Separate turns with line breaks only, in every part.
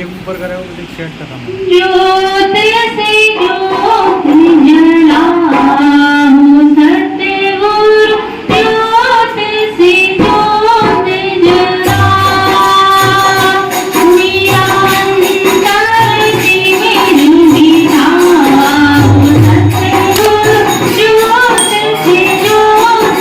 एक ऊपर करे और एक शेड का काम
ज्योत से ज्योत जलाऊं सतगुरु ज्योत से ज्योत जलाऊं मेरा अंतर जीवन दिखाऊं सतगुरु ज्योत से ज्योत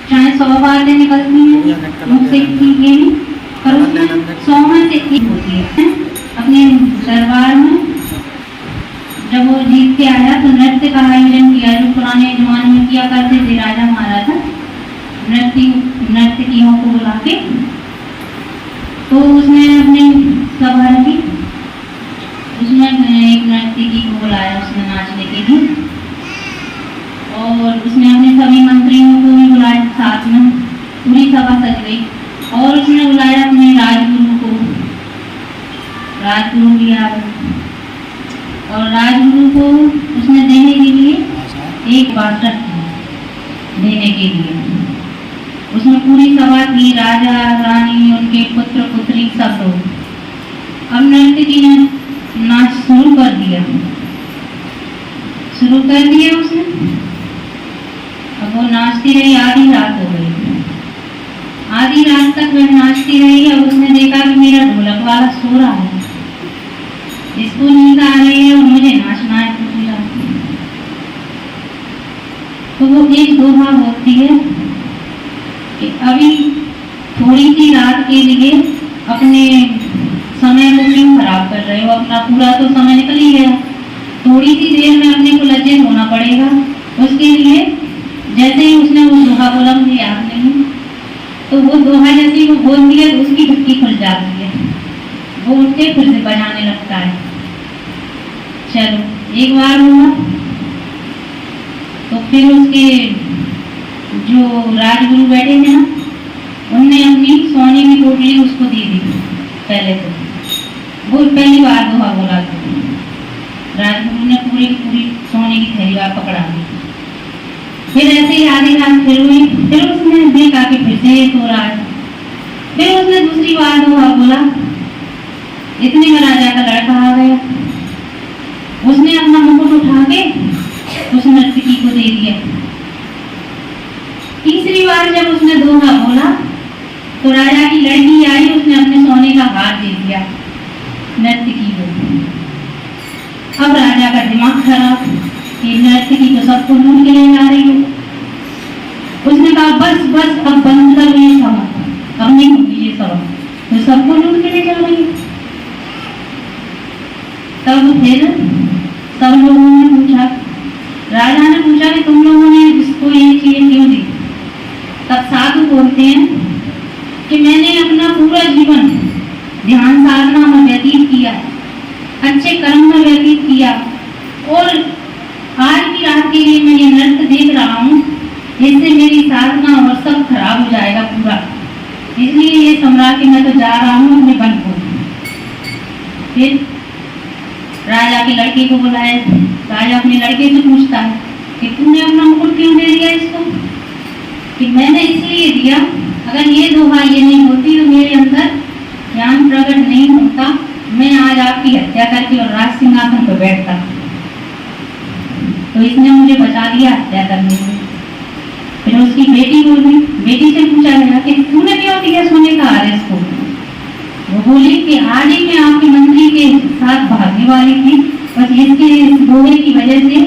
चाहे 100 बार से निकलती है मुझसे ये नहीं पर उसमें 100 में से एक होती है। अपने दरबार में जब वो जीत के आया तो नृत्य का आयोजन किया जो पुराने जमाने में किया करते थे राजा महाराजा नर्तकियों को बुला के। तो उसने अपनी सभा रखी, उसमें एक नर्तकी को बुलाया उसने नाचने के लिए और उसने अपने सभी मंत्रियों को भी बुलाया साथ में, पूरी सभा सज गई और उसने बुलाया अपने राजगुरु को, राजगुरु भी आ गए और राजगुरु को उसने देने के लिए एक बाटक देने के लिए उसने पूरी सभा की, राजा रानी उनके पुत्र पुत्री सब लोग। अब नर्तकी ने नाच शुरू कर दिया उसने। अब वो नाचती रही, आधी रात हो गई आधी रात तक वह नाचती रही और उसने देखा कि मेरा ढोलक वाला सो रहा है, इसको नींद आ रही है और मुझे नाचना है पूजा। तो वो एक दोहा बोलती है कि अभी थोड़ी सी रात के लिए अपने समय को क्यों खराब कर रहे हो, अपना पूरा तो समय निकल ही गया, थोड़ी सी देर में अपने को लज्जित होना पड़ेगा। उसके लिए जैसे ही उसने वो दोहा बोला, मुझे याद नहीं, तो वो दोहा जैसे ही वो बोल दिया तो उसकी धक्की खुल जाती है, वो उठ के फिर से बजाने लगता है। चलो एक बार हुआ तो फिर उसके जो राजगुरु बैठे थे ना, उनने अपनी सोने की पोटली उसको दे दी। पहले तो वो पहली बार दोहा बोला था, राजगुरु ने पूरी पूरी सोने की थैली पकड़ा दी। फिर ऐसे ही आधी रात फिर हुई, फिर उसने देखा कि फिर से सो रहा है, फिर उसने दूसरी बार दोहा बोला। इतने में राजा का लड़का आ गया, उसने अपना मुकुट उठा के उस नर्तकी को दे दिया। तीसरी बार जब उसने दोहा बोला तो राजा की लड़की आई, उसने अपने सोने का हार दे दिया नर्तकी को। अब राजा का दिमाग खराब कि नर्तकी तो सबको लूट के ले जा रही हो। उसने कहा बस बस अब बंद करो ये सभा, अब नहीं होगी ये सभा, तो सबको लूट के ले जा रही है। तब फिर सब लोगों ने पूछा, राजा ने पूछा कि तुम लोगों ने इसको ये चीजें क्यों दी? तब साधु बोलते हैं कि मैंने अपना पूरा जीवन ध्यान साधना में व्यतीत किया, अच्छे कर्म में व्यतीत किया, और आज की रात के लिए मैं ये नृत्य देख रहा हूँ, इससे मेरी साधना और सब खराब हो जाएगा पूरा, इसलिए ये सम्राट मैं तो जा रहा हूँ अपने वन को। फिर राजा के लड़के को बुलाया, राजा अपने लड़के से पूछता है कि तुमने अपना मुकुट क्यों दे दिया इसको? कि मैंने इसलिए दिया, अगर ये दोहा ये नहीं होती तो मेरे अंदर ज्ञान प्रकट नहीं होता, मैं आज आपकी हत्या करके और राज सिंहासन पर बैठता, तो इसने मुझे बचा लिया हत्या करने से। फिर उसकी बेटी बोली, बेटी से पूछा गया कि तूने क्यों दिया सोने का हार इसको? वो बोली कि आज ही मैं आपके मंत्री के साथ भागने वाली थी, बस इसके दोहे की वजह से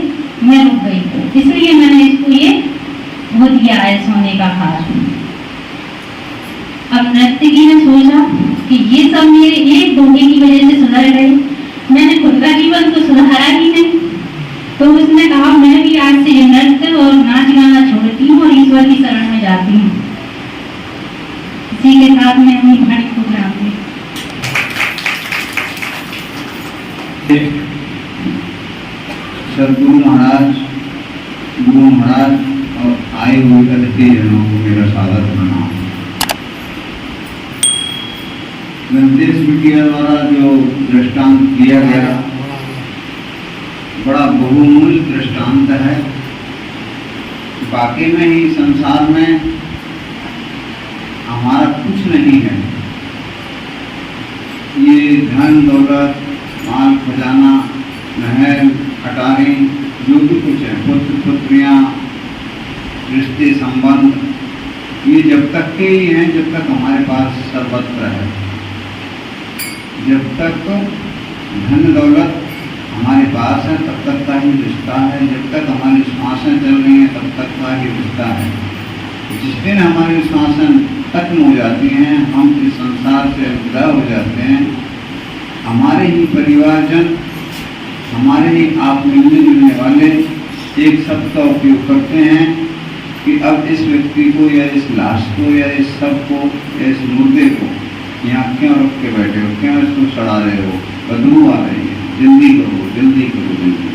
मैं रुक गई, इसलिए मैंने इसको ये वो दिया है सोने का हार। अब नर्तकी ने सोचा कि ये सब मेरे एक दोहे की वजह से सुधर गए, मैंने खुद का जीवन तो सुधारा ही नहीं। तो उसने कहा मैं भी आज से ये नृत्य और नाच गाना छोड़ती हूँ और ईश्वर की शरण में जाती हूँ। इसी के साथ मैं अपनी वाणी को विराम दी।
सदगुरु महाराज, गुरु महाराज और आए हुए अतिथि जनों को मेरा सादर प्रणाम। निर्देश मीडिया द्वारा जो दृष्टांत दिया गया बड़ा बहुमूल्य दृष्टांत है। वाकई में ही संसार में हमारा कुछ नहीं है, ये धन दौलत माल खजाना महल अटारी जो भी कुछ है, पुत्र पुत्रियां रिश्ते संबंध, ये जब तक के ही हैं जब तक हमारे पास सर्वत्र है। जब तक धन दौलत हमारे पास है तब तक का ही रिश्ता है, जब तक हमारी श्वासें चल रही हैं तब तक का ही रिश्ता है। जिस दिन हमारी श्वासें खत्म हो जाती हैं, हम इस संसार से अलविदा हो जाते हैं, हमारे ही परिवारजन, हमारे ही आप मिलने जुलने वाले एक शब्द का उपयोग करते हैं कि अब इस व्यक्ति को या इस लाश को या इस शव को या इस मुर्दे को यहाँ क्यों रख के बैठे हो, क्यों इसको सड़ा रहे हो, बदबू आ रही है, जल्दी करो जल्दी करो जल्दी।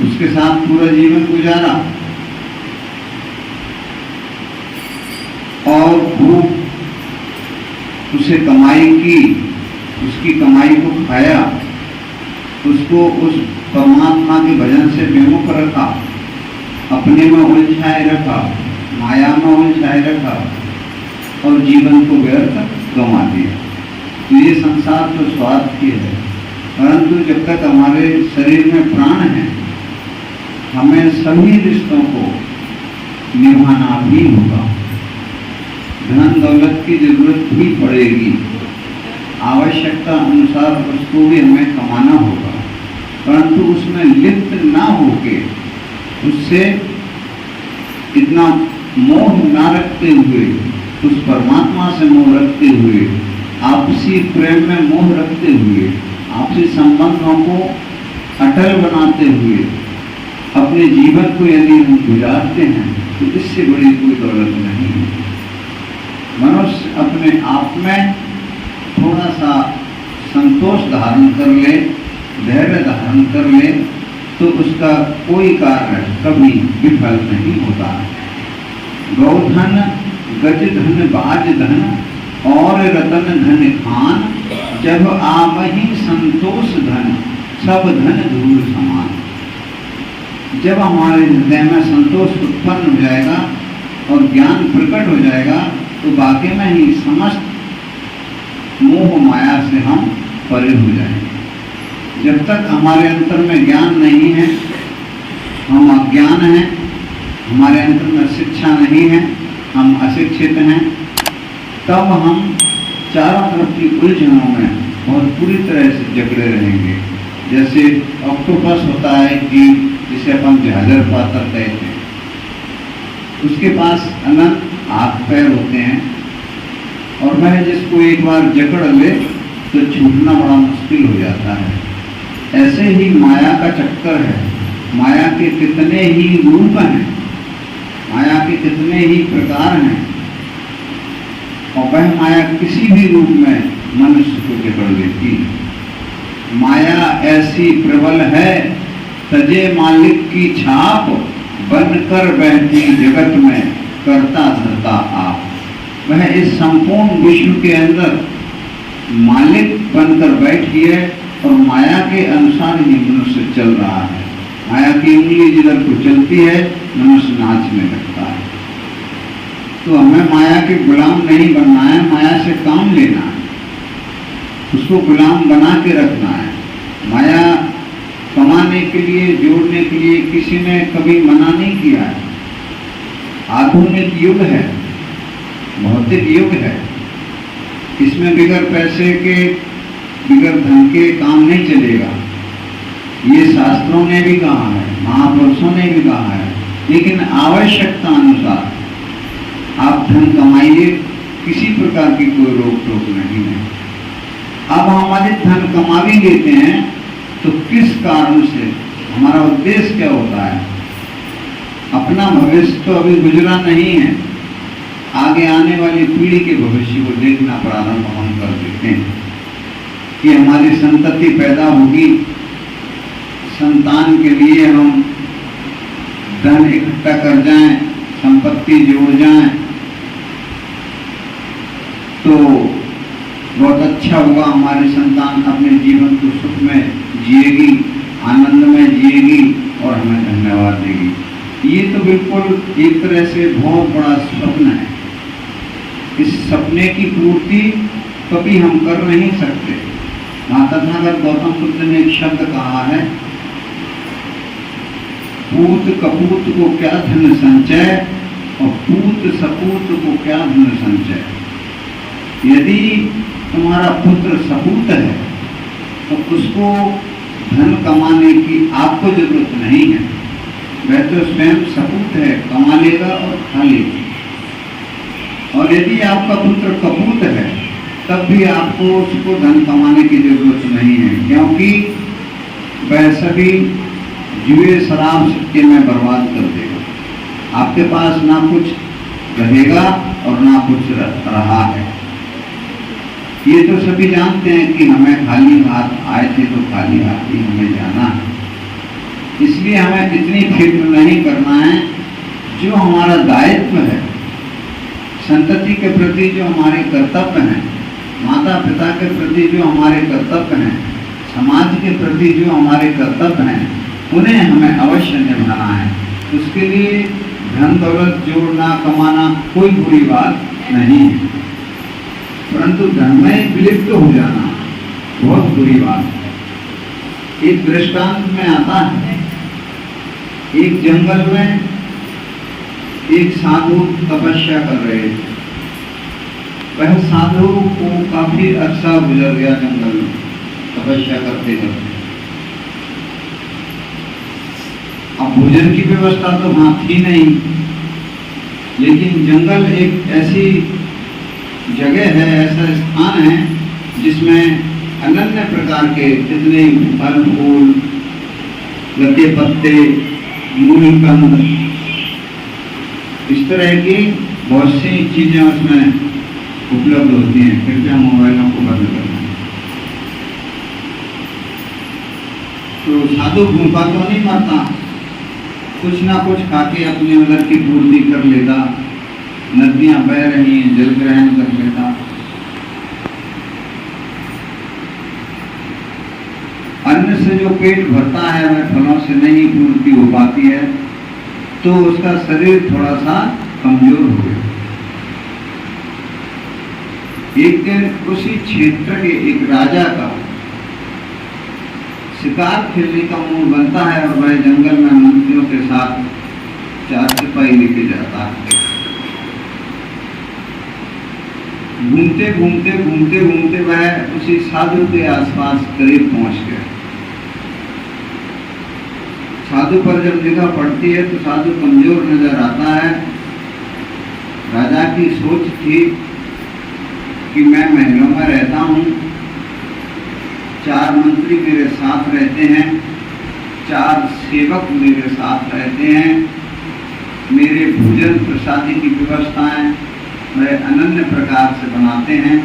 उसके साथ पूरा जीवन गुजारा और खूब उसे कमाई की, उसकी कमाई को खाया, उसको उस परमात्मा के भजन से विमुख रखा, अपने में उलझाए रखा, माया में उलझाए रखा और जीवन को व्यर्थ गंवा दिया। तो ये संसार तो स्वार्थ की है, परंतु जब तक हमारे शरीर में प्राण है हमें सभी रिश्तों को निभाना भी होगा। धन दौलत की जरूरत भी पड़ेगी, आवश्यकता अनुसार उसको भी हमें कमाना होगा, परंतु उसमें लिप्त ना होके, उससे इतना मोह ना रखते हुए, उस परमात्मा से मोह रखते हुए, आपसी प्रेम में मोह रखते हुए, आपसी संबंधों को अटल बनाते हुए अपने जीवन को यदि हम गुजारते हैं तो इससे बड़ी कोई दौलत नहीं है। मनुष्य अपने आप में थोड़ा सा संतोष धारण कर ले, धैर्य धारण कर ले, तो उसका कोई कार्य कभी विफल नहीं होता। गौधन, गज धन, बाज धन और रतन धन खान, जब आवहि संतोष धन, सब धन धूल समान। जब हमारे हृदय में संतोष उत्पन्न हो जाएगा और ज्ञान प्रकट हो जाएगा तो वाकई में ही समस्त मोह माया से हम परे हो जाएंगे। जब तक हमारे अंतर में ज्ञान नहीं है, हम अज्ञान हैं, हमारे अंतर में शिक्षा नहीं है, हम अशिक्षित हैं, तब हम चारों तरफ की उलझनों में बहुत पूरी तरह से जकड़े रहेंगे। जैसे ऑक्टोपस होता है कि जिसे अपन झालर पातर कहते हैं, उसके पास अनंत हाथ पैर होते हैं और वह जिसको एक बार जकड़ ले तो छूटना बड़ा मुश्किल हो जाता है। ऐसे ही माया का चक्कर है। माया के कितने ही रूप हैं, माया के कितने ही प्रकार हैं, और वह माया किसी भी रूप में मनुष्य को जकड़ लेती है। माया ऐसी प्रबल है, तजे मालिक की छाप, बनकर बहती जगत में करता धरता आप। वह इस संपूर्ण विश्व के अंदर मालिक बनकर बैठी है और माया के अनुसार ही मनुष्य चल रहा है। माया की उंगली जिधर को चलती है मनुष्य नाचने लगता है। तो हमें माया के गुलाम नहीं बनना है, माया से काम लेना है, उसको गुलाम बना के रखना है। माया कमाने के लिए, जोड़ने के लिए किसी ने कभी मना नहीं किया है। आधुनिक युग है, भौतिक युग है, इसमें बिगर पैसे के, बिगर धन के काम नहीं चलेगा। ये शास्त्रों ने भी कहा है, महापुरुषों ने भी कहा है, लेकिन आवश्यकता अनुसार आप धन कमाइए, किसी प्रकार की कोई रोक टोक नहीं है। अब हमारे धन कमा भी लेते हैं तो किस कारण से, हमारा उद्देश्य क्या होता है? अपना भविष्य तो अभी गुजरा नहीं है, आगे आने वाली पीढ़ी के भविष्य को देखना प्रारंभ हम कर देते हैं कि हमारी संतति पैदा होगी, संतान के लिए हम धन इकट्ठा कर जाएं, संपत्ति जोड़ जाएं तो बहुत अच्छा होगा। हमारी संतान अपने जीवन को सुख में जिएगी, आनंद में जिएगी और हमें धन्यवाद देगी। ये तो बिल्कुल एक तरह से बहुत बड़ा स्वप्न है। इस सपने की पूर्ति कभी हम कर नहीं सकते। माता तथागत गौतम बुद्ध ने एक शब्द कहा है, पूत कपूत को क्या धन संचय और पूत सपूत को क्या धन संचय। यदि तुम्हारा पुत्र सपूत है तो उसको धन कमाने की आपको जरूरत नहीं है, वह तो स्वयं सपूत है, कमा लेगा और खा लेगा। और यदि आपका पुत्र कपूत है तब भी आपको उसको धन कमाने की जरूरत नहीं है, क्योंकि वह सभी जुए शराब सिक्के में बर्बाद कर देगा। आपके पास ना कुछ रहेगा और ना कुछ रहा है। ये तो सभी जानते हैं कि हमें खाली हाथ आए थे तो खाली हाथ ही हमें जाना है। इसलिए हमें इतनी फिक्र नहीं करना है। जो हमारा दायित्व है, संतति के प्रति जो हमारे कर्तव्य हैं, माता पिता के प्रति जो हमारे कर्तव्य हैं, समाज के प्रति जो हमारे कर्तव्य हैं, उन्हें हमें अवश्य निभाना है। उसके लिए धन दौलत जोड़ना, कमाना कोई बुरी बात नहीं है, परंतु धन में विलिप्त हो जाना बहुत बुरी बात है। एक दृष्टांत में आता है, एक जंगल में एक साधु तपस्या कर रहे थे। वह साधु को काफी अरसा गुजर गया जंगल में तपस्या करते करते। अब भोजन की व्यवस्था तो वहां थी नहीं, लेकिन जंगल एक ऐसी जगह है, ऐसा स्थान है जिसमें अनन्य प्रकार के जितने फल फूल, लते पत्ते, मूल कंद, इस तरह की बहुत सी चीजें उसमें उपलब्ध होती हैं। कृपया मोबाइलों को बंद करना। तो साधु भूखा तो नहीं मरता, कुछ ना कुछ खाके अपने उधर की पूर्ति कर लेता। नदियां बह रही हैं, जल ग्रहण कर लेता। अन्न से जो पेट भरता है वह फलों से नहीं पूर्ति हो पाती है, तो उसका शरीर थोड़ा सा कमजोर हो गया। एक दिन उसी क्षेत्र के एक राजा का शिकार खेलने का मूड बनता है और वह जंगल में मंत्रियों के साथ 4 सिपाही लेके जाता है। घूमते घूमते वह उसी साधु के आसपास करीब पहुंच गया। साधु पर जब निगाह पड़ती है तो साधु कमजोर नजर आता है। राजा की सोच थी कि मैं महलों में रहता हूँ, 4 मंत्री मेरे साथ रहते हैं, 4 सेवक मेरे साथ रहते हैं, मेरे भोजन प्रसादी की व्यवस्थाएं वह अनन्य प्रकार से बनाते हैं।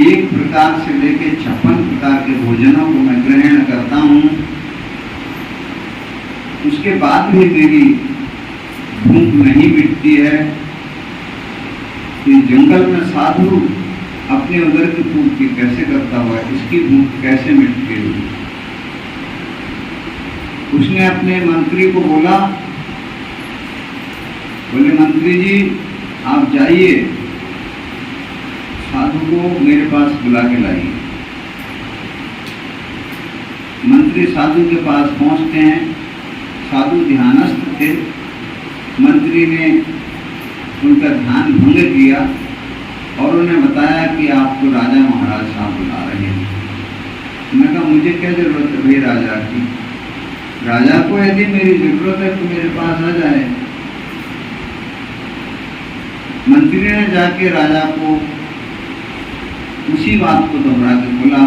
1 प्रकार से लेके 56 प्रकार के भोजनों को मैं ग्रहण करता हूँ। उसके बाद भी मेरी भूख नहीं मिटती है। इस जंगल में साधु अपने उदर की पूर्ति कैसे करता हुआ, इसकी भूख कैसे मिटती हुई। उसने अपने मंत्री को बोला, बोले मंत्री जी आप जाइए, साधु को मेरे पास बुला के लाइए। मंत्री साधु के पास पहुंचते हैं। साधु ध्यानस्थ थे। मंत्री ने उनका ध्यान भंग किया और उन्हें बताया कि आपको राजा महाराज साहब बुला रहे हैं। मैं कहा मुझे क्या जरूरत है भाई राजा की, राजा को यदि मेरी जरूरत है तो मेरे पास आ जाए। मंत्री ने जाके राजा को उसी बात को दोहरा के बोला,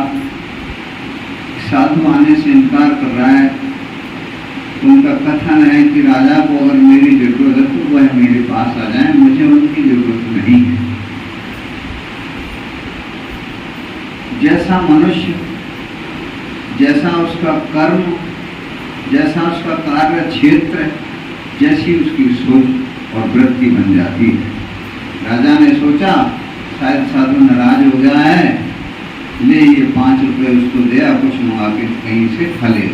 साधु आने से इनकार कर रहा है। उनका कथन है कि राजा को अगर मेरी जरूरत है तो वह मेरे पास आ जाए, मुझे उनकी जरूरत नहीं है। जैसा मनुष्य, जैसा उसका कर्म, जैसा उसका कार्य क्षेत्र, जैसी उसकी सोच और वृत्ति बन जाती है। राजा ने सोचा शायद साधु नाराज हो गया है, ले ये 5 रुपए उसको दिया, कुछ मंगा के कहीं से खा ले।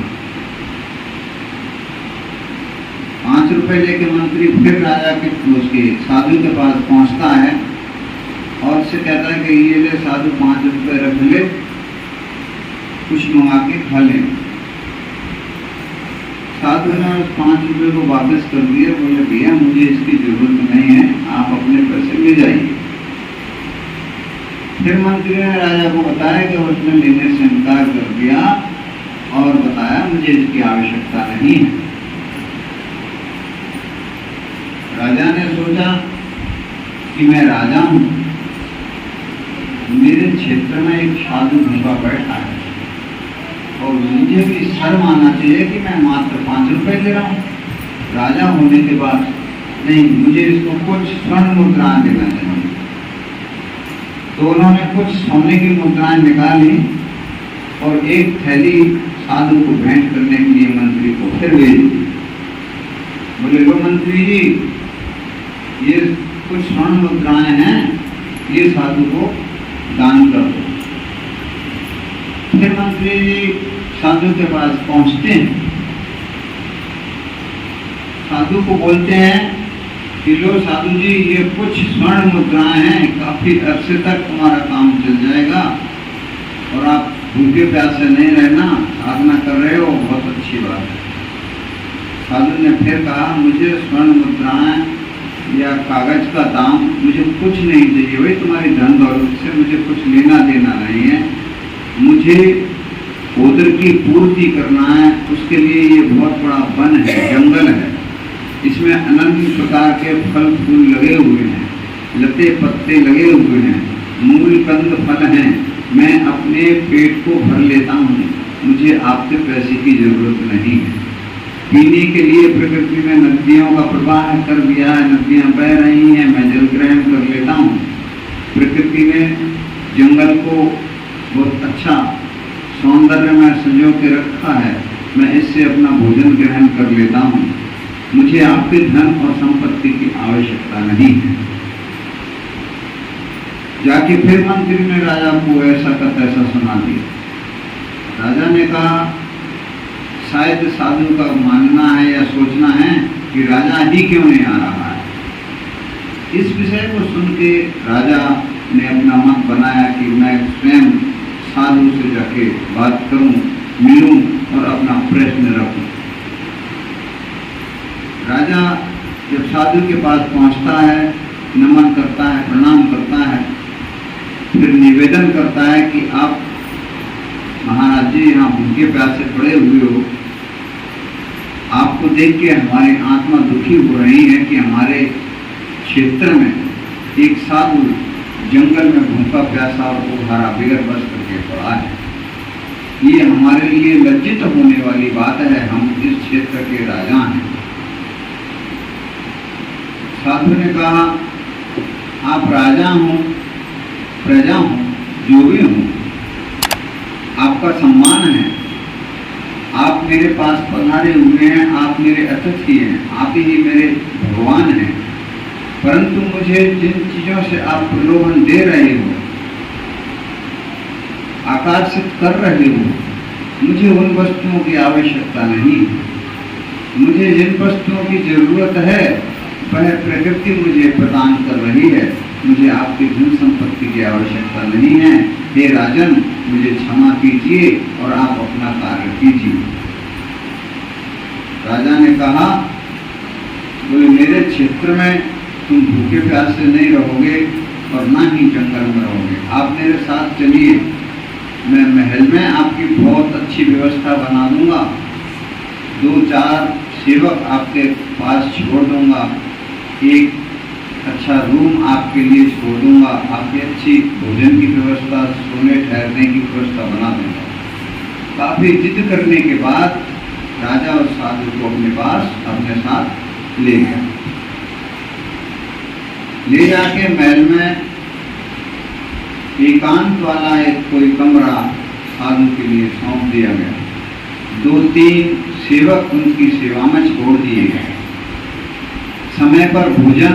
5 रुपए लेके मंत्री फिर राजा के उसके साधु के पास पहुंचता है और उससे कहता है कि ये ले साधु 5 रुपए रख ले, कुछ मंगा के खा ले। साधु ने उस 5 रुपए को वापस कर दिया। बोले भैया मुझे इसकी जरूरत नहीं है, आप अपने पैसे ले जाइए। फिर मंत्री ने राजा को बताया कि उसने लेने से इनकार कर दिया और बताया मुझे इसकी आवश्यकता नहीं है। राजा ने सोचा कि मैं राजा हूं, मेरे क्षेत्र में एक साधु भूखा बैठा है और मुझे भी शर्म आना चाहिए कि मैं मात्र 5 रुपए ले रहा हूं। राजा होने के बाद नहीं, मुझे इसको कुछ स्वर्ण मुद्राएं देना चाहिए। तो उन्होंने कुछ सोने की मुद्राएं निकाली और एक थैली साधु को भेंट करने के लिए मंत्री को फिर भेज दी। बोले लो मंत्री जी, ये कुछ स्वर्ण मुद्राएं हैं, ये साधु को दान कर दो। फिर मंत्री जी साधु के पास पहुंचते हैं, साधु को बोलते हैं कि लो साधु जी ये कुछ स्वर्ण मुद्राएं हैं, काफी अरसे तक तुम्हारा काम चल जाएगा और आप भूखे प्यासे नहीं रहना, साधना कर रहे हो, बहुत अच्छी बात है। साधु ने फिर कहा मुझे स्वर्ण मुद्राएं या कागज का दाम मुझे कुछ नहीं चाहिए। भाई तुम्हारी धन दौलत से मुझे कुछ लेना देना नहीं है। मुझे उदर की पूर्ति करना है। उसके लिए ये बहुत बड़ा वन है, जंगल है। इसमें अनंत प्रकार के फल फूल लगे हुए हैं, लते पत्ते लगे हुए हैं, मूल कंद फल हैं। मैं अपने पेट को भर लेता हूँ। मुझे आपके पैसे की जरूरत नहीं है। पीने के लिए प्रकृति में नदियों का प्रवाह कर दिया है, नदियाँ बह रही हैं, मैं जल ग्रहण कर लेता हूँ। प्रकृति ने जंगल को बहुत अच्छा सौंदर्य में संजो के रखा है। मैं इससे अपना भोजन ग्रहण कर लेता हूँ। मुझे आपके धन और संपत्ति की आवश्यकता नहीं है। जाके फिर मंत्री ने राजा को ऐसा का तैसा सुना दिया। राजा ने कहा शायद साधु का मानना है या सोचना है कि राजा ही क्यों नहीं आ रहा है। इस विषय को सुन के राजा ने अपना मत बनाया कि मैं स्वयं साधु से जाके बात करूं, मिलूं और अपना प्रश्न रखूं। राजा जब साधु के पास पहुंचता है, नमन करता है, प्रणाम करता है, फिर निवेदन करता है कि आप महाराज जी यहाँ भूखे प्यासे पड़े हुए हो। आपको देख के हमारी आत्मा दुखी हो रही है कि हमारे क्षेत्र में एक साधु जंगल में भूखा प्यासा और बुखारा बिगर बस करके पड़ा है। ये हमारे लिए लज्जित होने वाली बात है। हम इस क्षेत्र के राजा हैं। साधु ने कहा आप राजा हो, प्रजा हो, जो भी हो, आपका सम्मान है। आप मेरे पास पधारे हुए हैं, आप मेरे अतिथि हैं, आप ही मेरे भगवान हैं। परंतु मुझे जिन चीजों से आप प्रलोभन दे रहे हो, आकर्षित कर रहे हो, मुझे उन वस्तुओं की आवश्यकता नहीं। मुझे जिन वस्तुओं की जरूरत है वह प्रकृति मुझे प्रदान कर रही है। मुझे आपकी धन संपत्ति की आवश्यकता नहीं है। हे राजन, मुझे क्षमा कीजिए और आप अपना कार्य कीजिए। राजा ने कहा बोले मेरे क्षेत्र में तुम भूखे प्यासे नहीं रहोगे और ना ही जंगल में रहोगे। आप मेरे साथ चलिए, मैं महल में आपकी बहुत अच्छी व्यवस्था बना दूंगा। 2-4 सेवक आपके पास छोड़ दूंगा। एक अच्छा रूम आपके लिए छोड़ दूंगा। आपकी अच्छी भोजन की व्यवस्था, सोने ठहरने की व्यवस्था बना दूंगा। काफी जिद करने के बाद राजा और साधु को अपने पास अपने साथ ले गया। ले जाके महल में एकांत वाला एक कोई कमरा साधु के लिए सौंप दिया गया। 2-3 सेवक उनकी सेवा में छोड़ दिए गए। समय पर भोजन,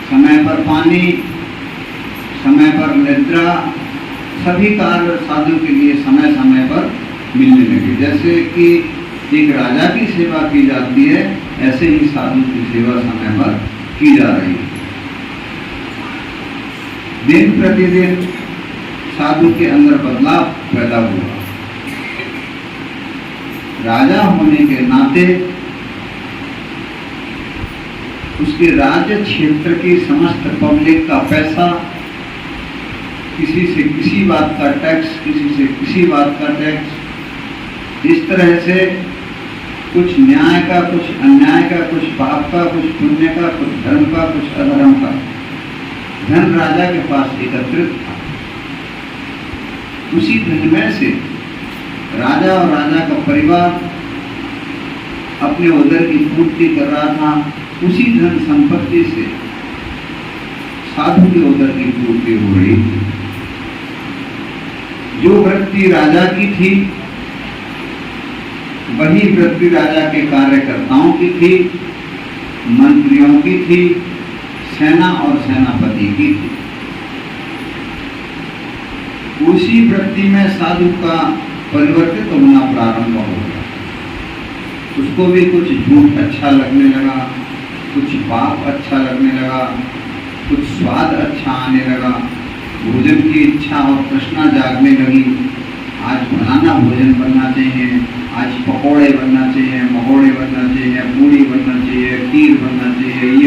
समय पर पानी, समय पर निद्रा, सभी कार्य साधु के लिए समय समय पर मिलने लगे। जैसे कि एक राजा की सेवा की जाती है, ऐसे ही साधु की सेवा समय पर की जा रही है। दिन प्रतिदिन साधु के अंदर बदलाव पैदा हुआ। राजा होने के नाते उसके राज्य क्षेत्र की समस्त पब्लिक का पैसा, किसी से किसी बात का टैक्स, किसी से किसी बात का टैक्स, इस तरह से कुछ न्याय का, कुछ अन्याय का, कुछ पाप का, कुछ पुण्य का, कुछ धर्म का, कुछ अधर्म का धन राजा के पास एकत्रित था। उसी धन में से राजा और राजा का परिवार अपने उदर की पूर्ति कर रहा था। उसी धन संपत्ति से साधु के उदर की पूर्ति हो रही थी। जो वृत्ति राजा की थी वही वृत्ति राजा के कार्यकर्ताओं की थी, मंत्रियों की थी, सेना और सेनापति की थी। उसी वृत्ति में साधु का परिवर्तित होना प्रारंभ हो गया। उसको भी कुछ झूठ अच्छा लगने लगा, कुछ पाप अच्छा लगने लगा, कुछ स्वाद अच्छा आने लगा, भोजन की इच्छा और तृष्णा जागने लगी। आज फलाना भोजन बनना चाहिए, आज पकौड़े बनना चाहिए, मकोड़े बनना चाहिए, पूड़ी बनना चाहिए, खीर बनना चाहिए,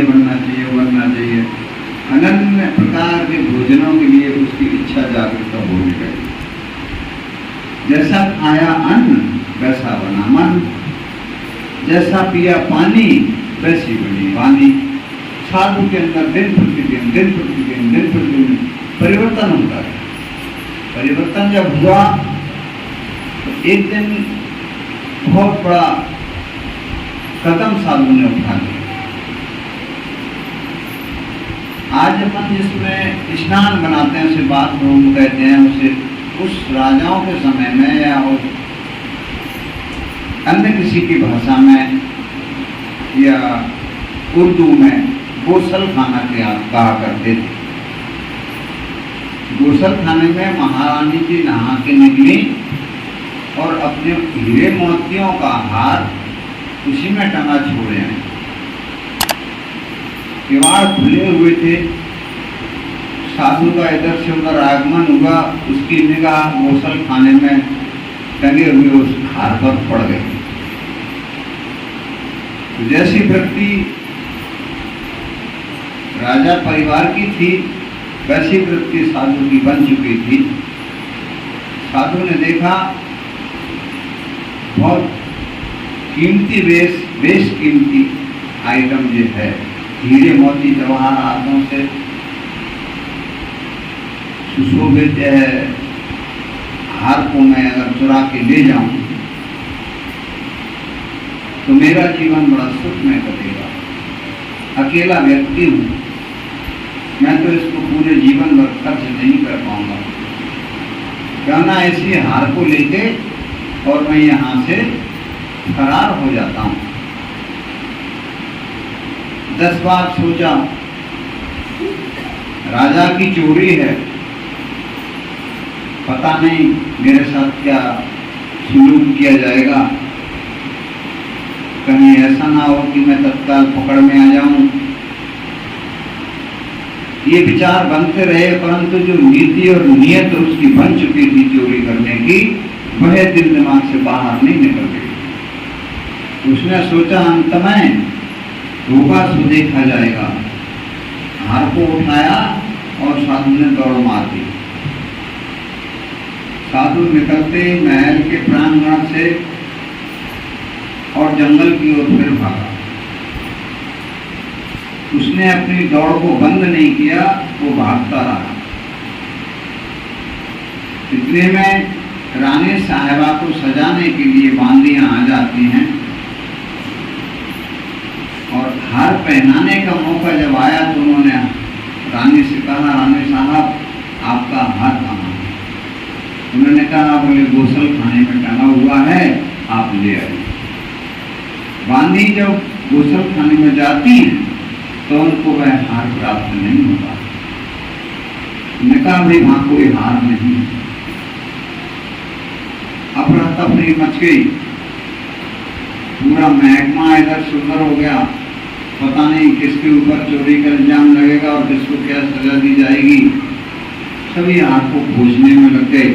खाया अन्न वैसा बना मन, जैसा पिया पानी वैसी बनी वाणी। साधु के अंदर दिन प्रतिदिन परिवर्तन होता है। परिवर्तन जब हुआ तो एक दिन बहुत बड़ा कदम साधु ने उठा लिया। आज अपन जिसमें स्नान बनाते हैं उसे बाथरूम कहते हैं, उसे उस राजाओं के समय में या उस अन्य किसी की भाषा में या उर्दू में गोसल खाना कहा करते थे। गोसल खाने में महारानी जी नहा के निकली और अपने हीरे मोतियों का हार उसी में टंगा छोड़े हैं। किवाड़ खुले हुए थे। साधु का इधर से उधर आगमन हुआ, उसकी निगाह गोसल खाने में टंगे हुए उस हार पर पड़ गई। तो जैसी वृत्ति राजा परिवार की थी वैसी वृत्ति साधु की बन चुकी थी। साधु ने देखा बहुत कीमती बेश कीमती आइटम जो है, हीरे मोती जवाहर हाथों से सुशोभित है, हार को मैं अगर चुरा के ले जाऊं तो मेरा जीवन बड़ा सुख में कटेगा। अकेला व्यक्ति हूं, मैं तो इसको पूरे जीवन भर खर्च नहीं कर पाऊंगा। कहना ऐसी हार को लेके और मैं यहाँ से फरार हो जाता हूँ। 10 बार सोचा, राजा की चोरी है, पता नहीं मेरे साथ क्या सुलूक किया जाएगा, कहीं ऐसा ना हो कि मैं तत्काल पकड़ में आ जाऊं। ये विचार बनते रहे, परंतु जो नीति और नियत उसकी बन चुकी थी चोरी करने की, वह दिल दिमाग से बाहर नहीं निकल गई। उसने सोचा अंत में होगा सो देखा जाएगा। हार को उठाया और साधु ने दौड़ मार दी। साधु निकलते महल के प्रांगण से और जंगल की ओर फिर भागा। उसने अपनी दौड़ को बंद नहीं किया, वो भागता रहा। इतने में रानी साहिबा को सजाने के लिए बांदियां आ जाती हैं और हार पहनाने का मौका जब आया तो उन्होंने रानी से कहा, रानी साहब आपका हार कहाँ है? उन्होंने कहा बोले गोसल खाने में टंगा हुआ है, आप ले आइए। बांदी जब गोसल खाने में जाती हैं तो उनको वह हार प्राप्त नहीं होता। उन्होंने कहा भाई वहां कोई हार नहीं। अफरा तफरी मच गई, पूरा महकमा इधर से उधर हो गया। पता नहीं किसके ऊपर चोरी का इल्जाम लगेगा और किसको क्या सजा दी जाएगी। सभी हार को खोजने में लग गए,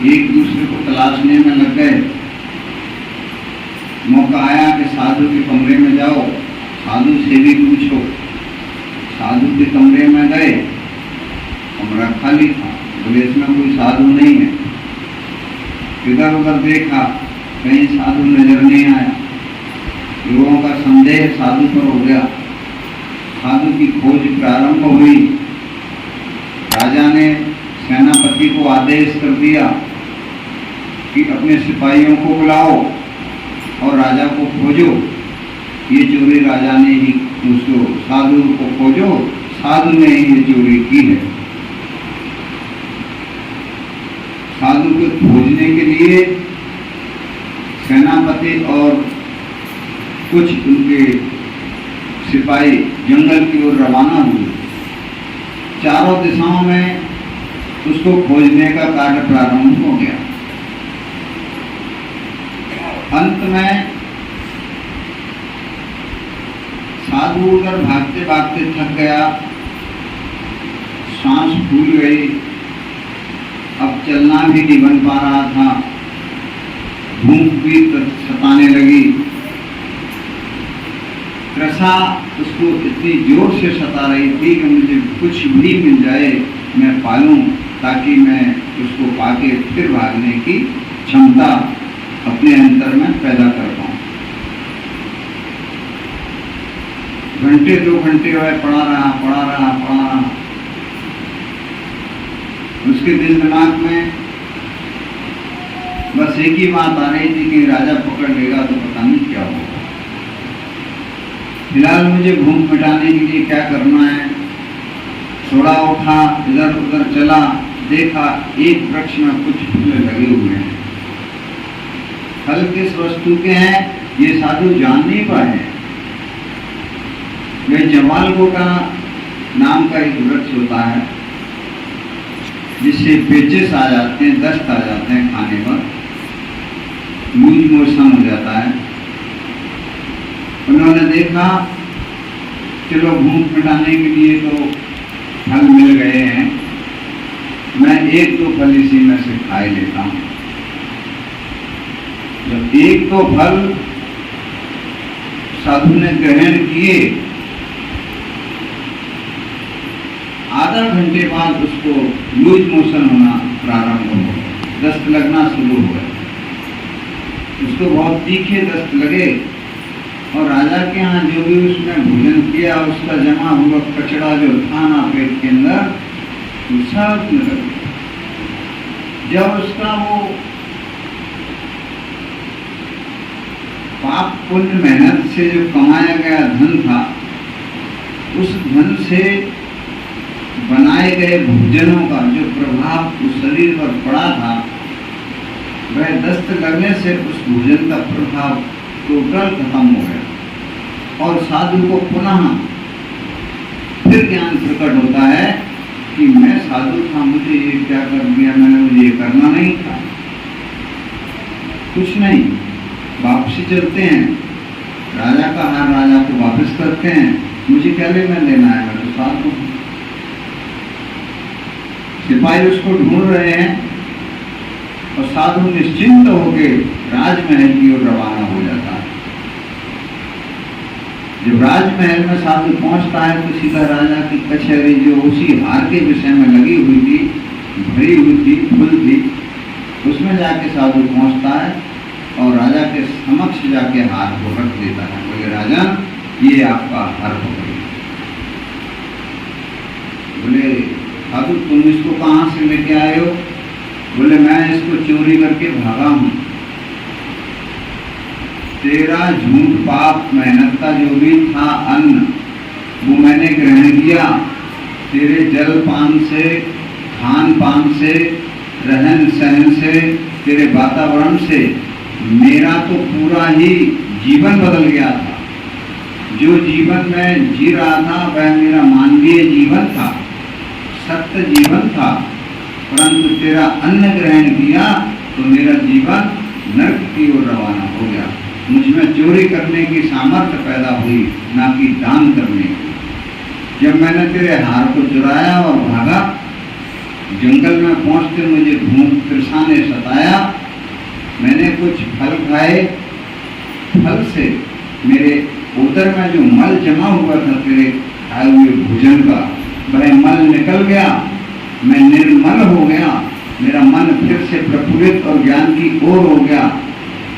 एक दूसरे को तलाशने में लग गए। मौका आया कि साधु के कमरे में जाओ, साधु से भी पूछो। साधु के कमरे में गए, कमरा खाली था। बोले इसमें कोई साधु नहीं है। इधर उधर देखा, कहीं साधु नजर नहीं आया। लोगों का संदेह साधु पर हो गया। साधु की खोज प्रारंभ हुई। राजा ने सेनापति को आदेश कर दिया कि अपने सिपाहियों को बुलाओ और राजा को खोजो। ये चोरी राजा ने ही, उसको साधु को खोजो, साधु ने ही ये चोरी की है। साधु को खोजने के लिए सेनापति और कुछ उनके सिपाही जंगल की ओर रवाना हुए। चारों दिशाओं में उसको खोजने का कार्य प्रारंभ हो गया। अंत में साधु उधर भागते भागते थक गया, सांस फूल गई, अब चलना भी नहीं बन पा रहा था। भूख भी सताने लगी। त्रसा उसको इतनी जोर से सता रही थी कि मुझे कुछ भी मिल जाए मैं पालूं, ताकि मैं उसको पाके फिर भागने की क्षमता अपने अंतर में पैदा कर पाऊं। घंटे 2 घंटे वह पढ़ा रहा। उसके दिल दिमाग में बस एक ही बात आ रही थी कि राजा पकड़ लेगा तो पता नहीं क्या होगा। फिलहाल मुझे भूख मिटाने के लिए क्या करना है, थोड़ा उठा, इधर उधर चला, देखा एक वृक्ष में कुछ फूल लगे हुए हैं। फल किस वस्तु के हैं ये साधु जान नहीं पाए। वे जमालगोटा नाम का एक वृक्ष होता है जिससे पेचिस आ जाते हैं, दस्त आ जाते हैं, खाने पर लूज मोशन हो जाता है। उन्होंने देखा चलो भूख मिटाने के लिए तो फल मिल गए हैं, मैं 1-2 फल इसी में से खा लेता हूं। जब 1-2 फल साधु ने ग्रहण किए, आधा घंटे बाद उसको लूज मोशन होना प्रारंभ हो गया, दस्त लगना शुरू हो गया। उसको बहुत तीखे दस्त लगे और राजा के यहाँ जो भी उसने भोजन किया उसका जमा हुआ कचरा जो था ना पेट के अंदर, सब निकल गया। जब उसका वो पाप पुण्य मेहनत से जो कमाया गया धन था, उस धन से बनाए गए भोजनों का जो प्रभाव उस शरीर पर पड़ा था, वह दस्त लगने से उस भोजन का प्रभाव टोटल खत्म हो गया और साधु को पुनः फिर ज्ञान प्रकट होता है कि मैं साधु था, मुझे ये क्या कर दिया मैंने, मुझे ये करना नहीं था। कुछ नहीं, वापसी चलते हैं, राजा का हार राजा को वापस करते हैं, मुझे क्या लेना देना है, मैं तो साधु हूं। सिपाही उसको ढूंढ रहे हैं और साधु निश्चिंत होकर राजमहल की ओर रवाना हो जाता है। जब राजमहल में साधु पहुंचता है तो सीधा राजा की कचहरी जो उसी हार के विषय में लगी हुई थी, भरी हुई थी, फुल थी, उसमें जाके साधु पहुंचता है और राजा के समक्ष जाके हार को रख देता है। बोले राजा ये आपका हार पकड़िए। बोले साधु तुम इसको कहाँ से लेके आए हो? बोले मैं इसको चोरी करके भागा हूं। तेरा झूठ पाप मेहनत का जो भी था अन्न वो मैंने ग्रहण किया, तेरे जल पान से, खान पान से, रहन सहन से, तेरे वातावरण से मेरा तो पूरा ही जीवन बदल गया था। जो जीवन मैं जी रहा था वह मेरा मानवीय जीवन था, सत्य जीवन था, परंतु तेरा अन्न ग्रहण किया तो मेरा जीवन नरक की ओर रवाना हो गया। मुझमें चोरी करने की सामर्थ्य पैदा हुई, ना कि दान करने की। जब मैंने तेरे हार को चुराया और भागा, जंगल में पहुंचते मुझे भूख तृषा ने सताया, मैंने कुछ फल खाए, फल से मेरे उदर में जो मल जमा हुआ था तेरे खाए हुए भोजन का, वह मल निकल गया, मैं निर्मल हो गया, मेरा मन फिर से प्रफुल्लित और ज्ञान की ओर हो गया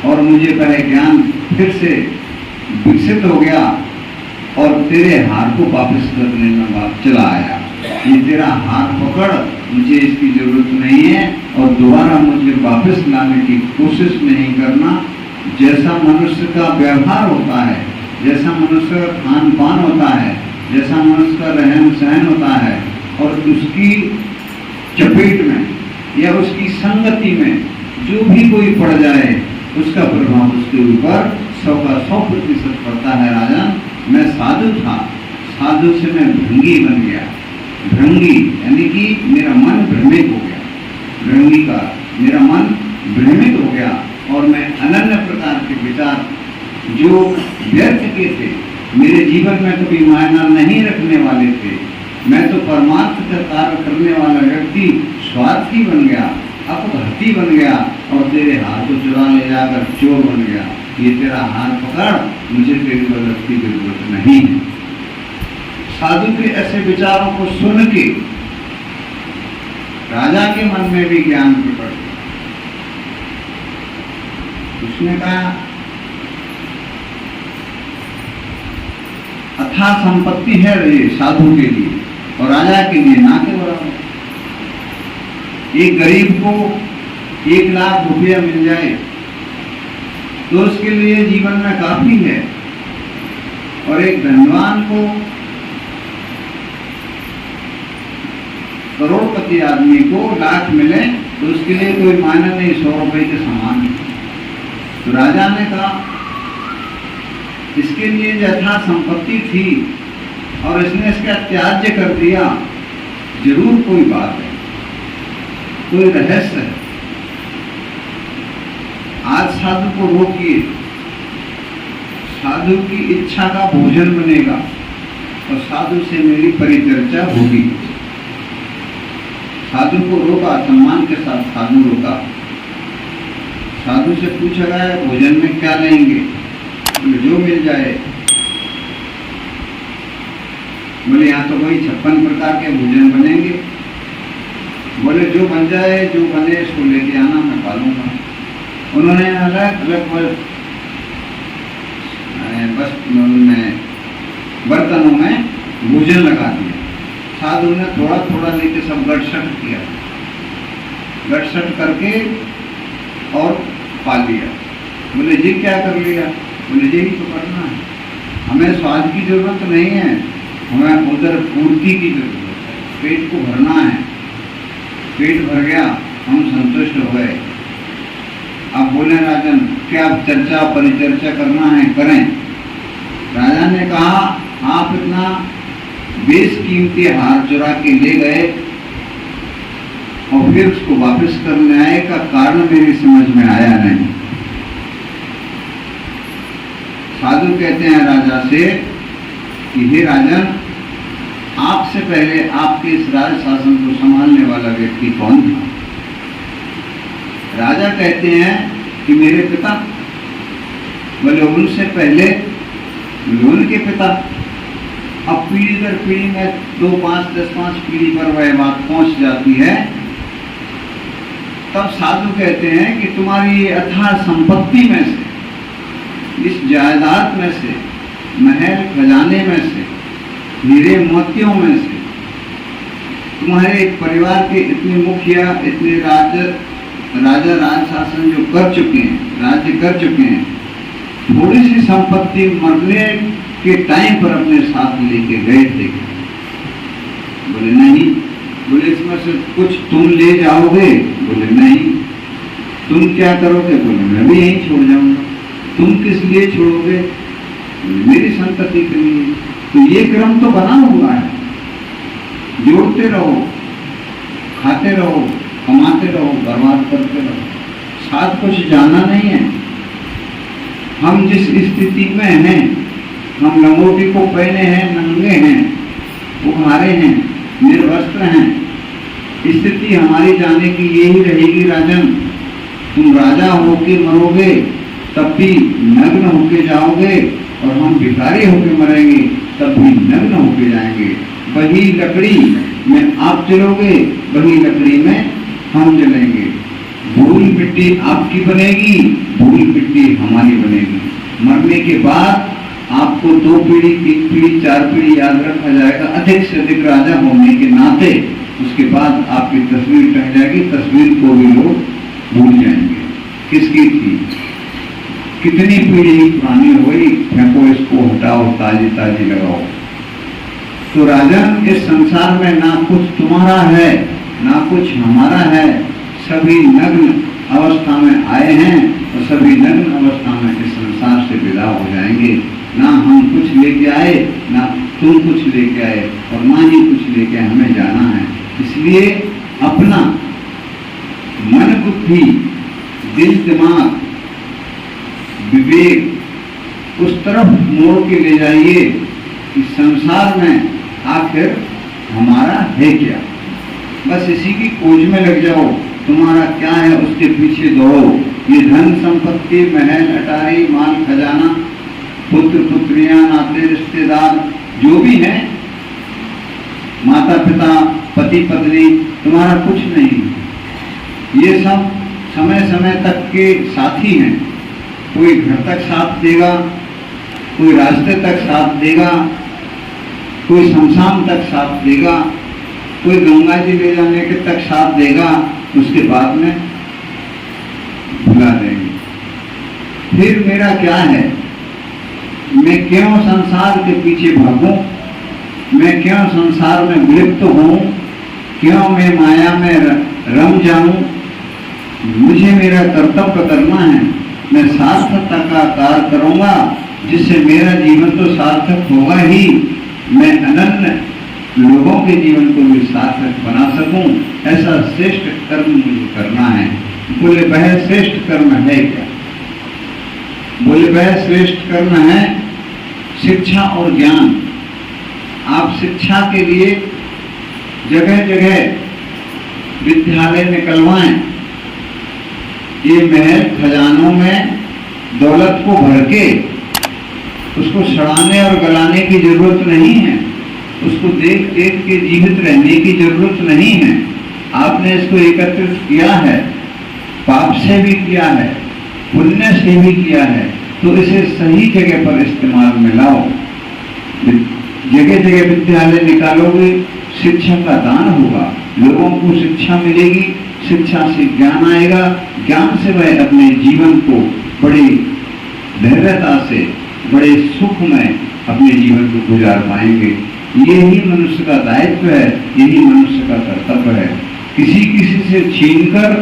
और मुझे वह ज्ञान फिर से विकसित हो गया और तेरे हार को वापस करने में बात चला आया। ये तेरा हार पकड़, मुझे इसकी जरूरत नहीं है और दोबारा मुझे वापस लाने की कोशिश नहीं करना। जैसा मनुष्य का व्यवहार होता है, जैसा मनुष्य का खान पान होता है, जैसा मनुष्य का रहन सहन होता है और उसकी चपेट में या उसकी संगति में जो भी कोई पड़ जाए उसका प्रभाव उसके ऊपर 100% पड़ता है। राजा मैं साधु था, साधु से मैं भृंगी बन गया। भृंगी यानी कि मेरा मन भ्रमित हो गया, भृंगी का मेरा मन भ्रमित हो गया और मैं अनन्य प्रकार के विचार जो व्यर्थ के थे, मेरे जीवन में कभी मायना नहीं रखने वाले थे, मैं तो परमार्थ का कार्य करने वाला व्यक्ति स्वार्थी बन गया, अपघाती बन गया और तेरे हाथ को चुरा ले जाकर चोर बन गया। ये तेरा हाथ पकड़, मुझे तेरी मदद की जरूरत नहीं है। साधु के ऐसे विचारों को सुन के राजा के मन में भी ज्ञान प्रकट हुआ। उसने कहा अथाह संपत्ति है ये साधु के लिए और राजा के लिए ना के बराबर। एक गरीब को 1 लाख रुपया मिल जाए तो उसके लिए जीवन में काफी है, और एक धनवान को, करोड़पति आदमी को लाख मिले तो उसके लिए कोई मायने नहीं, 100 रुपए के समान है। तो राजा ने कहा इसके लिए यथा संपत्ति थी और इसने इसका त्याज्य कर दिया, जरूर कोई बात है, कोई रहस्य है। आज साधु को रोकिए, साधु की इच्छा का भोजन बनेगा और साधु से मेरी परिचर्चा होगी। साधु को रोका, सम्मान के साथ साधु रोका। साधु से पूछा गया भोजन में क्या लेंगे? बोले जो मिल जाए। बोले यहाँ तो वही 56 प्रकार के भोजन बनेंगे। बोले जो बन जाए, जो बने इसको लेके आना, मैं पालूंगा। उन्होंने अलग अलग बर्तनों में भोजन लगा दिया। साधु ने थोड़ा थोड़ा लेके सब गटसट किया, गटसट करके और पा लिया। बोले जी क्या कर लिया? बोले यही तो करना है, हमें स्वाद की जरूरत नहीं है, हमें उधर पूर्ति की जरूरत है, पेट को भरना है। पेट भर गया, हम संतुष्ट हो गए। अब बोले राजन क्या चर्चा परिचर्चा करना है, करें। राजा ने कहा आप इतना बेशकीमती हार चुरा के ले गए और फिर उसको वापस करने आए का कारण मेरी समझ में आया नहीं। साधु कहते हैं राजा से कि हे राजन, आपसे पहले आपके इस राज शासन को संभालने वाला व्यक्ति कौन था? राजा कहते हैं कि मेरे पिता। बोले उनसे पहले? बोले उनके पिता। अब पीढ़ी दर पीढ़ी में 2, 5, 10, 5 पीढ़ी पर वह बात पहुंच जाती है। तब साधु कहते हैं कि तुम्हारी अथाह संपत्ति में से, इस जायदाद में से, महल खजाने में से, हीरे मोतियों में से, तुम्हारे परिवार के इतने मुखिया, इतने राजा राज शासन जो कर चुके हैं, राज्य कर चुके हैं, थोड़ी सी संपत्ति मरने के टाइम पर अपने साथ लेके गए थे। बोले नहीं। बोले इसमें से कुछ तुम ले जाओगे? बोले नहीं। तुम क्या करोगे? बोले मैं भी यहीं छोड़ जाऊंगा। तुम किस लिए छोड़ोगे? मेरी संतति के लिए। तो ये क्रम तो बना हुआ है, जोड़ते रहो, खाते रहो, कमाते रहो, बर्बाद करते रहो, साथ कुछ जाना नहीं है। हम जिस स्थिति में हैं, हम लंगोटी को पहने हैं, नंगे हैं, उघारे हैं, निर्वस्त्र हैं, स्थिति हमारी जाने की यही रहेगी राजन। तुम राजा होके मरोगे तब भी नग्न होके जाओगे, और हम भिखारी होके मरेंगे तब भी नग्न होके जाएंगे। वही लकड़ी में आप जलोगे, वही लकड़ी में हम जलेंगे। धूल मिट्टी आपकी बनेगी, धूल मिट्टी हमारी बनेगी। मरने के बाद आपको 2 पीढ़ी, 3 पीढ़ी, 4 पीढ़ी याद रखा जाएगा, अधिक से अधिक राजा होने के नाते। उसके बाद आपकी तस्वीर टंग जाएगी, तस्वीर को भी लोग भूल जाएंगे किसकी थी, कितनी पीढ़ी पुरानी हो गई, फेंको इसको, हटाओ, ताजी ताजी लगाओ। तो राजन, इस संसार में ना कुछ तुम्हारा है, ना कुछ हमारा है। सभी नग्न अवस्था में आए हैं और सभी नग्न अवस्था में इस संसार से विदा हो जाएंगे। ना हम कुछ लेके आए, ना तुम कुछ लेके आए, और ना ही कुछ लेके हमें जाना है। इसलिए अपना मन, बुद्धि, दिल, दिमाग, विवेक उस तरफ मोड़ के ले जाइए कि संसार में आखिर हमारा है क्या। बस इसी की खोज में लग जाओ, तुम्हारा क्या है उसके पीछे दौड़ो। ये धन संपत्ति, महल अटारी, माल खजाना, पुत्र पुत्रियां, नाते रिश्तेदार जो भी हैं, माता पिता, पति पत्नी, तुम्हारा कुछ नहीं। ये सब समय समय तक के साथी हैं। कोई घर तक साथ देगा, कोई रास्ते तक साथ देगा, कोई शमशान तक साथ देगा, कोई गंगा जी ले जाने के तक साथ देगा, उसके बाद में भुला देंगे। फिर मेरा क्या है? मैं क्यों संसार के पीछे भागूं? मैं क्यों संसार में विलिप्त हूं? क्यों मैं माया में रम जाऊं? मुझे मेरा कर्तव्य करना है। मैं सार्थकता का कार्य करूंगा, जिससे मेरा जीवन तो सार्थक होगा ही, मैं अनन्य लोगों के जीवन को भी सार्थक बना सकूं। ऐसा श्रेष्ठ कर्म मुझे करना है। बोले वह श्रेष्ठ कर्म है क्या? बोले वह श्रेष्ठ कर्म है शिक्षा और ज्ञान। आप शिक्षा के लिए जगह जगह विद्यालय निकलवाएं। ये महल खजानों में दौलत को भर के उसको सड़ाने और गलाने की जरूरत नहीं है। उसको देख देख के जीवित रहने की जरूरत नहीं है। आपने इसको एकत्रित किया है, पाप से भी किया है, पुण्य से भी किया है, तो इसे सही जगह पर इस्तेमाल में लाओ। जगह जगह विद्यालय निकालोगे, शिक्षा का दान होगा, लोगों को शिक्षा मिलेगी, शिक्षा से ज्ञान आएगा, ज्ञान से वह अपने जीवन को बड़ी धैर्यता से, बड़े सुख में अपने जीवन को गुजार पाएंगे। यही मनुष्य का दायित्व है, यही मनुष्य का कर्तव्य है। किसी किसी से छीनकर,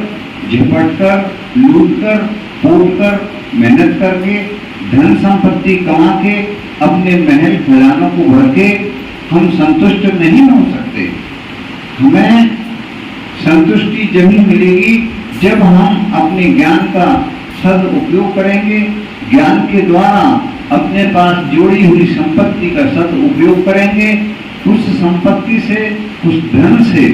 झपटकर, लूटकर, पोड़कर, मेहनत करके, धन संपत्ति कमा के, अपने महल खजानों को भर के हम संतुष्ट नहीं हो सकते। हमें संतुष्टि जब ही मिलेगी जब हम अपने ज्ञान का सदुपयोग करेंगे, ज्ञान के द्वारा अपने पास जोड़ी हुई संपत्ति का सदुपयोग करेंगे। उस संपत्ति से, उस धन से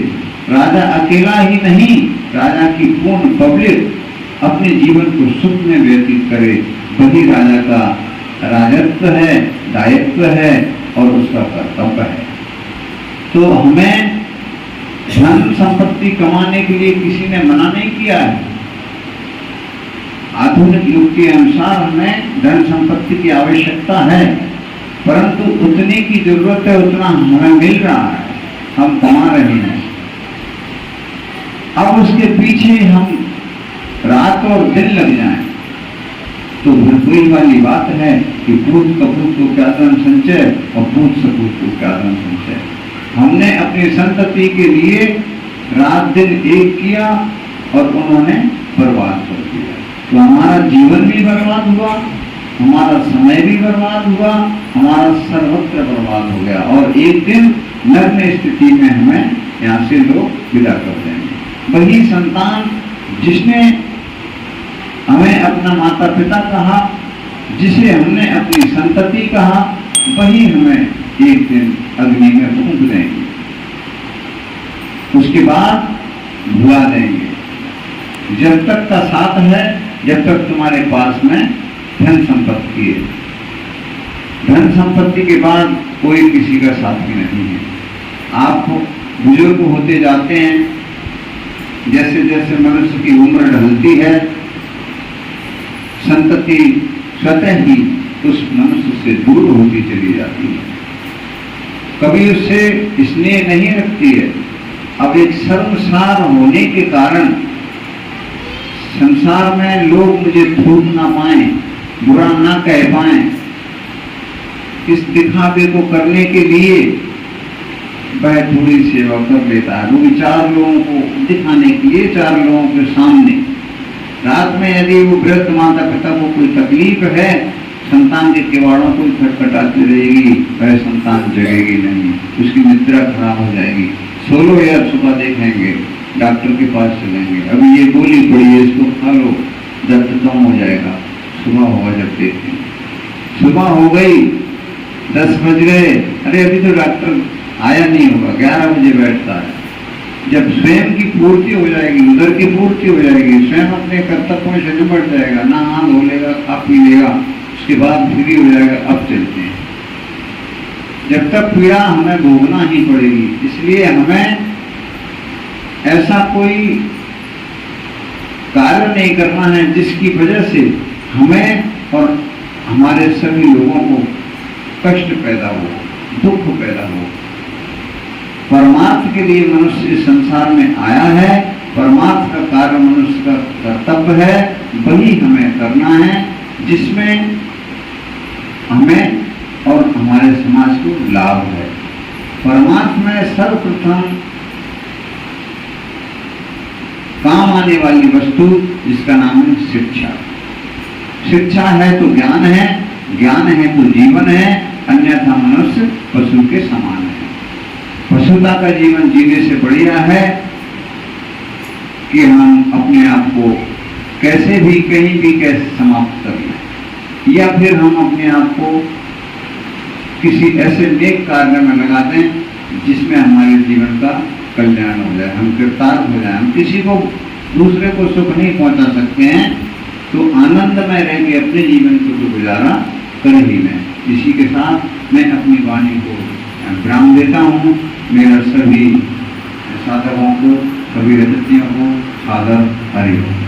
राजा अकेला ही नहीं, राजा की पूर्ण पब्लिक अपने जीवन को सुख में व्यतीत करे। वही राजा का राजत्व है, दायित्व है और उसका कर्तव्य है। तो हमें धन संपत्ति कमाने के लिए किसी ने मना नहीं किया है। आधुनिक युग के अनुसार हमें धन संपत्ति की आवश्यकता है, परंतु उतने की जरूरत है उतना हमें मिल रहा है, हम कमा रहे हैं। अब उसके पीछे हम रात और दिन लग जाएं तो वही वाली बात है कि पूत कपूत को क्या धन संचय और पूत सपूत को क्या धन संचय। हमने अपनी संतति के लिए रात दिन एक किया और उन्होंने बर्बाद कर दिया, तो हमारा जीवन भी बर्बाद हुआ, हमारा समय भी बर्बाद हुआ, हमारा सर्वत्र बर्बाद हो गया और एक दिन नग्न स्थिति में हमें यहाँ से लोग विदा कर देंगे। वही संतान जिसने हमें अपना माता पिता कहा, जिसे हमने अपनी संतति कहा, वही हमें एक दिन अग्नि में फूंक देंगे, उसके बाद भुला देंगे। जब तक का साथ है, जब तक तुम्हारे पास में धन संपत्ति है, धन संपत्ति के बाद कोई किसी का साथी नहीं है। आप बुजुर्ग होते जाते हैं, जैसे जैसे मनुष्य की उम्र ढलती है, संतति स्वतः ही उस मनुष्य से दूर होती चली जाती है, कभी उससे स्नेह नहीं रखती है। अब एक शर्मसार होने के कारण संसार में लोग मुझे थूक ना पाए, बुरा ना कह पाए, इस दिखावे को करने के लिए वह थोड़ी सेवा कर लेता है। वो भी 4 लोगों को दिखाने के लिए, 4 लोगों के सामने। रात में यदि वो वृद्ध माता पिता को कोई तकलीफ है, संतान के किवाड़ों को खटखटाती रहेगी, वह संतान जगेगी नहीं, उसकी निद्रा खराब हो जाएगी। सोलो यार, सुबह देखेंगे, डॉक्टर के पास चलेंगे, अभी ये गोली पड़ी है, इसको खा लो, दर्द कम हो जाएगा। सुबह होगा जब देखेंगे, सुबह हो गई, 10 बज गए, अरे अभी तो डॉक्टर आया नहीं होगा, 11 बजे बैठता है। जब स्वयं की पूर्ति हो जाएगी, उधर की पूर्ति हो जाएगी, स्वयं अपने कर्तव्यों से निपट जाएगा, ना हाथ धो लेगा, खा पी लेगा, उसके बाद फ्री हो जाएगा, अब चलते हैं। जब तक पीड़ा हमें भोगना ही पड़ेगी, इसलिए हमें ऐसा कोई कार्य नहीं करना है जिसकी वजह से हमें और हमारे सभी लोगों को कष्ट पैदा हो, दुख पैदा हो। परमार्थ के लिए मनुष्य इस संसार में आया है, परमार्थ का कार्य मनुष्य का कर्तव्य है, वही हमें करना है, जिसमें हमें और हमारे समाज को लाभ है। परमार्थ में सर्वप्रथम काम आने वाली वस्तु जिसका नाम है शिक्षा। शिक्षा है तो ज्ञान है, ज्ञान है तो जीवन है, अन्यथा मनुष्य पशु के समान है। पशुता का जीवन जीने से बढ़िया है कि हम अपने आप को कैसे भी कहीं भी कैसे समाप्त कर लें, या फिर हम अपने आप को किसी ऐसे नेक कार्य में लगा दें जिसमें हमारे जीवन का कल्याण हो जाए, हम कृतार्थ हो जाए। हम किसी को दूसरे को सुख नहीं पहुंचा सकते हैं तो आनंदमय रह के अपने जीवन को तो गुजारा कर ही लें। इसी के साथ मैं अपनी वाणी को विराम देता हूँ। मेरा सभी साधकों को, सभी रजतियों को सादर हरिओम।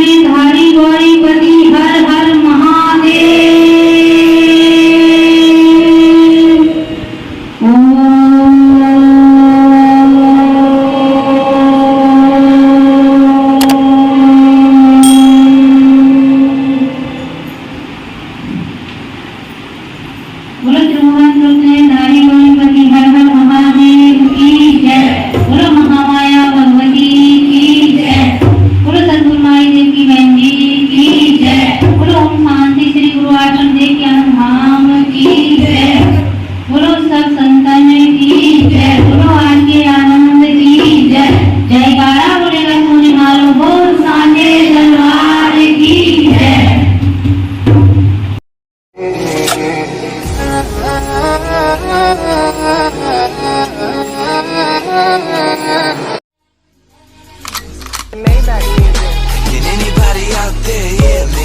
में धारी गौरीपति हर हर महादेव। बोलो त्रिभुवन धारी गौरीपति हर हर महादेव की जय। बोलो महामाया भगवती की जय। बोलो सतगुरु माई देव की बहन जी की जय। बोलो ओम शांति श्री गुरु आश्रम देव के अनुधाम की जय। बोलो सब संतन की जय। बोलो आज के आनंद की जय। जयकारा बोलेगा सुने मारो बोल सांझे दरबार की जय।
Can anybody out there hear me?